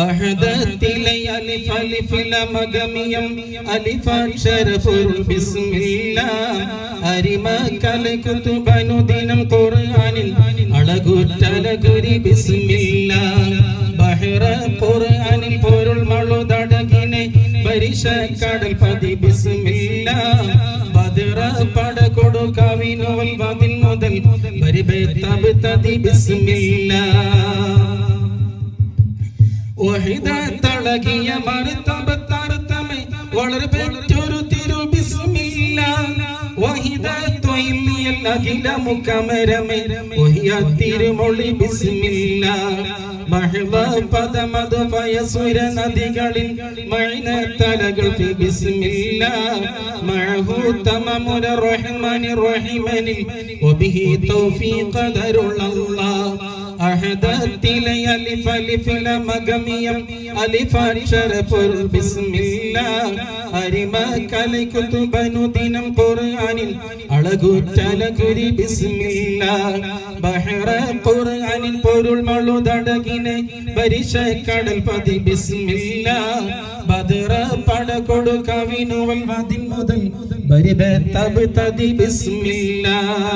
അഹദത്തിലെ അലിഫ് അലിഫില മഗമിയം അലിഫാക്ഷര പൊരുൾ ബിസ്മില്ലാഹ് അരിമക്കലെ കുതുബനുദിനം ഖുർആനിൽ അളകുറ്റലകുരി ബിസ്മില്ലാഹ് ബഹറ ഖുർആനിൽ പൊരുൾ മളുതടകിനെ പരിശ കടൽ പതി ബിസ്മില്ലാഹ് ബദറ പട കൊടു കവിനുവൽ വദിൻ മുതൽ പരിബേ തബ് തദി ബിസ്മില്ലാഹ് വഹിദത്തളകിയ മർത്തബത്തർത്തമേ വളരെ പെറ്റൊരു തിരു ബിസ്മില്ലാഹ് വഹിദത്വയിലിയൽ അഖില മുഖമരമേ വഹിയ തിരുമൊഴി ബിസ്മില്ലാഹ് മഹ്വ പദമദ് വയസുര നദികളിൽ മൈനത്തലകൾ ഫി ബിസ്മില്ലാഹ് മഅഹു തമമുര റഹ്മാനിർ റഹീമനിൽ വബിഹി തൗഫീഖ ദരുള്ളല്ലാഹ് അഹദത്തിലെ അലിഫ് അലിഫില മഗമിയം അലിഫാക്ഷര പൊരുൾ ബിസ്മില്ലാഹ് അരിമക്കലെ കുതുബനുദിനം ഖുർആനിൽ അളകുറ്റലകുരി ബിസ്മില്ലാഹ് ബഹറ ഖുർആനിൽ പൊരുൾ മളുതടകിനെ പരിശ കടൽ പതി ബിസ്മില്ലാഹ് ബദറ പട കൊടു കവിനുവൽ വദിൻ മുതൽ പരിബേ തബ് തദി ബിസ്മില്ലാഹ്